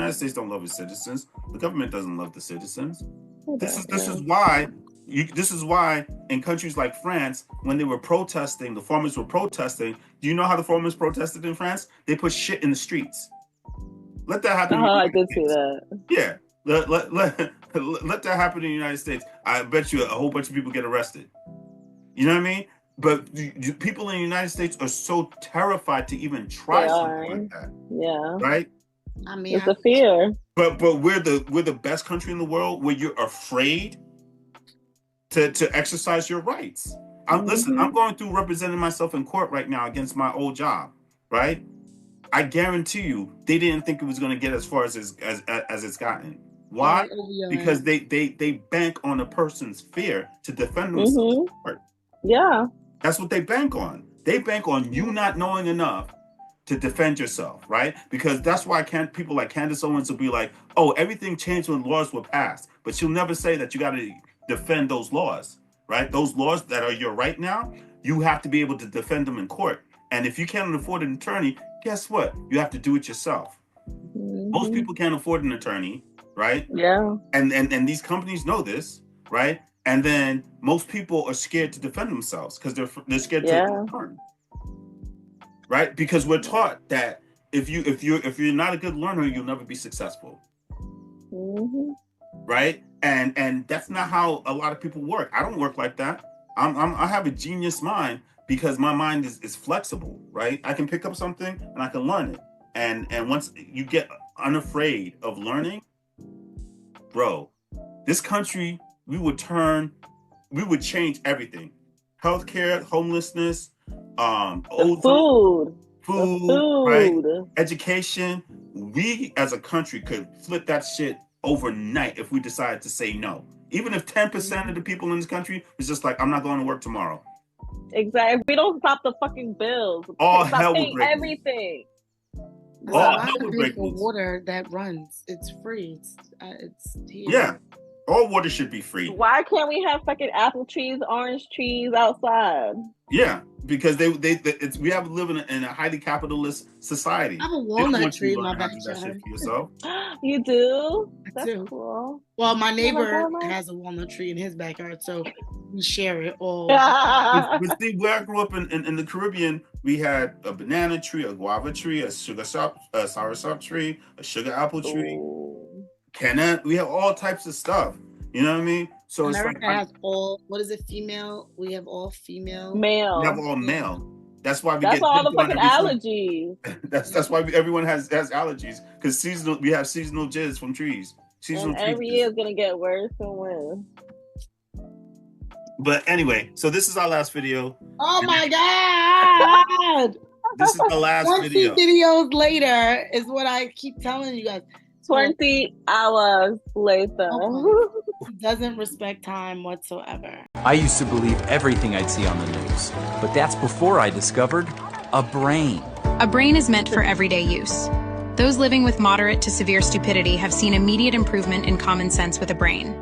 United States don't love its citizens. The government doesn't love the citizens. This is why in countries like France, when they were protesting, the farmers were protesting. Do you know how the farmers protested in France? They put shit in the streets. Let that happen. I did see that. Yeah, let that happen in the United States. I bet you a whole bunch of people get arrested. You know what I mean? But people in the United States are so terrified to even try something like that. Yeah. Right? I mean, it's a fear. But we're the best country in the world where you're afraid to exercise your rights. Listen, I'm going through representing myself in court right now against my old job, right? I guarantee you, they didn't think it was going to get as far as it's gotten. Why? Because they bank on a person's fear to defend themselves in court. Yeah. That's what they bank on. They bank on you not knowing enough to defend yourself, right? Because that's why people like Candace Owens will be like, oh, everything changed when laws were passed. But she'll never say that you got to defend those laws, right? Those laws that are your right now, you have to be able to defend them in court. And if you can't afford an attorney, guess what? You have to do it yourself. Most people can't afford an attorney, right? Yeah. And these companies know this, right? And then most people are scared to defend themselves because they're scared to learn, right? Because we're taught that if you're not a good learner, you'll never be successful, right? And that's not how a lot of people work. I don't work like that. I have a genius mind because my mind is flexible, right? I can pick up something and I can learn it. And once you get unafraid of learning, bro, this country, we would change everything. Healthcare, homelessness, food, right? Education. We as a country could flip that shit overnight if we decided to say no. Even if 10% of the people in this country is just like, I'm not going to work tomorrow. Exactly. If we don't stop the fucking bills, all stop hell paying will break everything. All hell will break loose. Water that runs, it's free. It's here. Yeah. All water should be free. Why can't we have fucking apple trees, orange trees outside? Yeah, because we have living in a highly capitalist society. I have a walnut tree in my backyard. You do? That's cool. Well, my neighbor has a walnut tree in his backyard, so we share it all. But see, where I grew up in the Caribbean, we had a banana tree, a guava tree, a soursop tree, a sugar apple tree. We have all types of stuff. You know what I mean? So America has all. What is it? Female. We have all female. Male. We have all male. That's why that's all the fucking allergies. that's why everyone has allergies because we have seasonal jizz from trees. And every year is gonna get worse and worse. But anyway, so this is our last video. Oh my god! This is the last 20 video. videos later is what I keep telling you guys. 20 hours later. He doesn't respect time whatsoever. I used to believe everything I'd see on the news, but that's before I discovered a brain. A brain is meant for everyday use. Those living with moderate to severe stupidity have seen immediate improvement in common sense with a brain.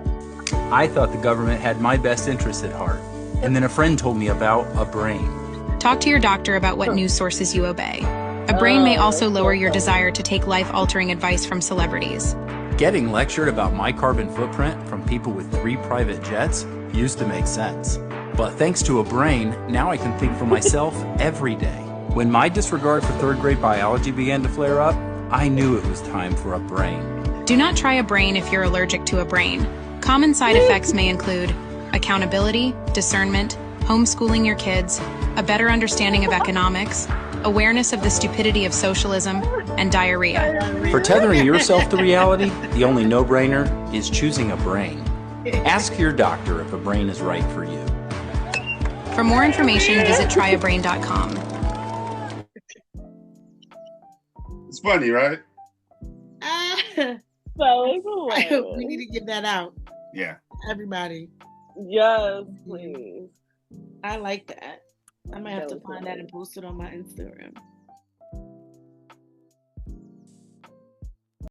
I thought the government had my best interests at heart, and then a friend told me about a brain. Talk to your doctor about what news sources you obey. A brain may also lower your desire to take life-altering advice from celebrities. Getting lectured about my carbon footprint from people with 3 private jets used to make sense. But thanks to a brain, now I can think for myself every day. When my disregard for 3rd grade biology began to flare up, I knew it was time for a brain. Do not try a brain if you're allergic to a brain. Common side effects may include accountability, discernment, homeschooling your kids, a better understanding of economics, awareness of the stupidity of socialism, and diarrhea. For tethering yourself to reality, the only no-brainer is choosing a brain. Ask your doctor if a brain is right for you. For more information, visit tryabrain.com. It's funny, right? We need to get that out. Yeah. Everybody. Yes, please. I like that. I might have to find that and post it on my Instagram.